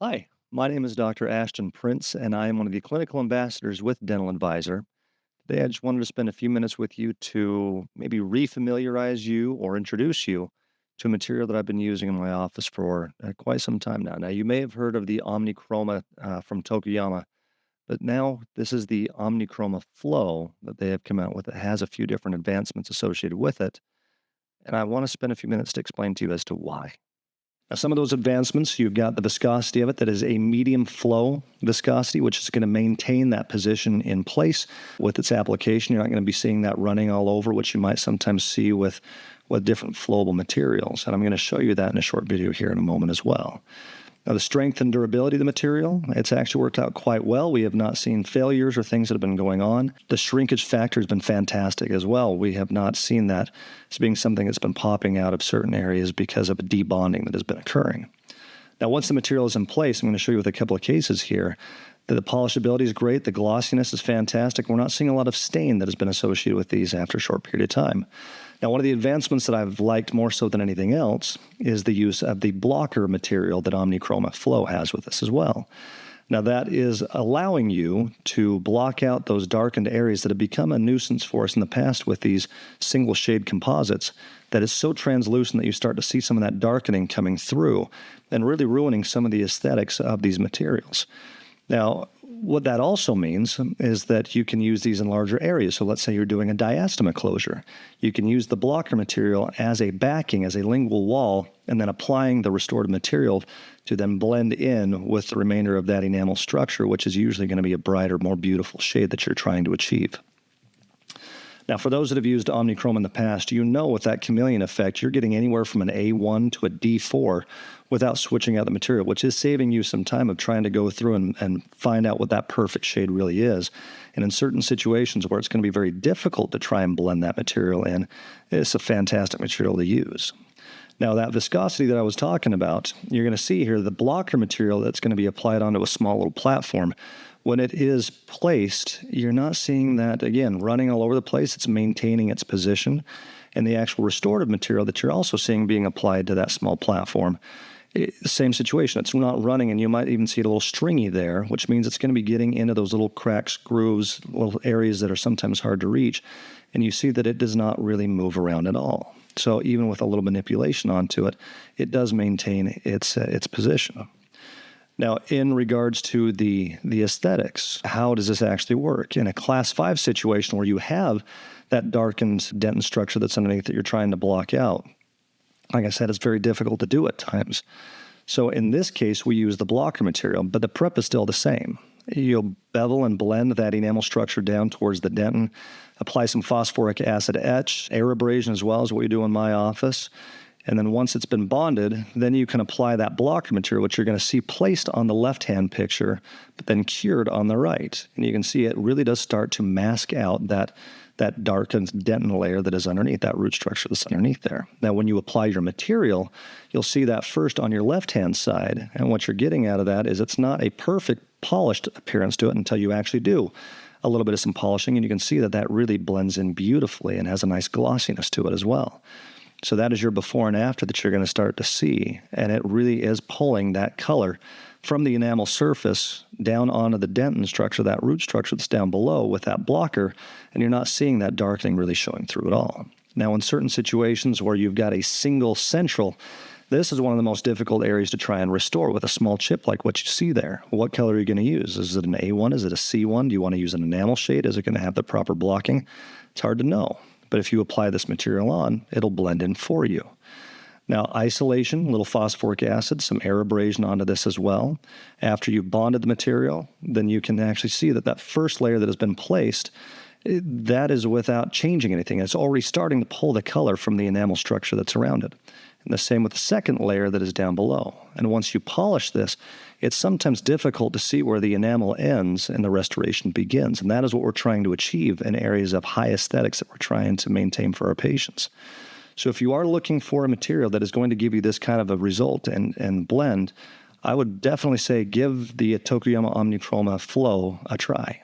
Hi, my name is Dr. Ashton Prince, and I am one of the clinical ambassadors with Dental Advisor. Today, I just wanted to spend a few minutes with you to maybe refamiliarize you or introduce you to a material that I've been using in my office for quite some time now. Now, you may have heard of the OMNICHROMA from Tokuyama, but now this is the OMNICHROMA Flow that they have come out with. It has a few different advancements associated with it, and I want to spend a few minutes to explain to you as to why. Now, some of those advancements, you've got the viscosity of it that is a medium flow viscosity, which is going to maintain that position in place with its application. You're not going to be seeing that running all over, which you might sometimes see with different flowable materials. And I'm going to show you that in a short video here in a moment as well. Now, the strength and durability of the material, it's actually worked out quite well. We have not seen failures or things that have been going on. The shrinkage factor has been fantastic as well. We have not seen that as being something that's been popping out of certain areas because of a debonding that has been occurring. Now, once the material is in place, I'm going to show you with a couple of cases here that the polishability is great, the glossiness is fantastic. We're not seeing a lot of stain that has been associated with these after a short period of time. Now, one of the advancements that I've liked more so than anything else is the use of the blocker material that OMNICHROMA Flow has with this as well. Now, that is allowing you to block out those darkened areas that have become a nuisance for us in the past with these single shade composites that is so translucent that you start to see some of that darkening coming through and really ruining some of the aesthetics of these materials. Now, what that also means is that you can use these in larger areas. So let's say you're doing a diastema closure. You can use the blocker material as a backing, as a lingual wall, and then applying the restorative material to then blend in with the remainder of that enamel structure, which is usually going to be a brighter, more beautiful shade that you're trying to achieve. Now, for those that have used OMNICHROMA in the past, you know with that chameleon effect, you're getting anywhere from an A1 to a D4 without switching out the material, which is saving you some time of trying to go through and find out what that perfect shade really is. And in certain situations where it's going to be very difficult to try and blend that material in, it's a fantastic material to use. Now, that viscosity that I was talking about, you're going to see here the blocker material that's going to be applied onto a small little platform. When it is placed, you're not seeing that, again, running all over the place. It's maintaining its position. And the actual restorative material that you're also seeing being applied to that small platform, same situation. It's not running, and you might even see it a little stringy there, which means it's going to be getting into those little cracks, grooves, little areas that are sometimes hard to reach. And you see that it does not really move around at all. So even with a little manipulation onto it, it does maintain its position. Now, in regards to the aesthetics, how does this actually work? In a class 5 situation where you have that darkened dentin structure that's underneath that you're trying to block out, like I said, it's very difficult to do at times. So in this case, we use the blocker material, but the prep is still the same. You'll bevel and blend that enamel structure down towards the dentin, apply some phosphoric acid etch, air abrasion as well as what we do in my office. And then once it's been bonded, then you can apply that blocker material, which you're going to see placed on the left-hand picture, but then cured on the right. And you can see it really does start to mask out that darkened dentin layer that is underneath, that root structure that's underneath there. Now, when you apply your material, you'll see that first on your left-hand side. And what you're getting out of that is it's not a perfect polished appearance to it until you actually do a little bit of some polishing. And you can see that that really blends in beautifully and has a nice glossiness to it as well. So that is your before and after that you're going to start to see. And it really is pulling that color from the enamel surface down onto the dentin structure, that root structure that's down below with that blocker, and you're not seeing that darkening really showing through at all. Now, in certain situations where you've got a single central, this is one of the most difficult areas to try and restore with a small chip like what you see there. What color are you going to use? Is it an A1? Is it a C1? Do you want to use an enamel shade? Is it going to have the proper blocking? It's hard to know. But if you apply this material on, it'll blend in for you. Now, isolation, a little phosphoric acid, some air abrasion onto this as well. After you've bonded the material, then you can actually see that that first layer that has been placed, that is without changing anything. It's already starting to pull the color from the enamel structure that's around it. And the same with the second layer that is down below. And once you polish this, it's sometimes difficult to see where the enamel ends and the restoration begins. And that is what we're trying to achieve in areas of high aesthetics that we're trying to maintain for our patients. So if you are looking for a material that is going to give you this kind of a result and blend, I would definitely say give the Tokuyama OMNICHROMA Flow a try.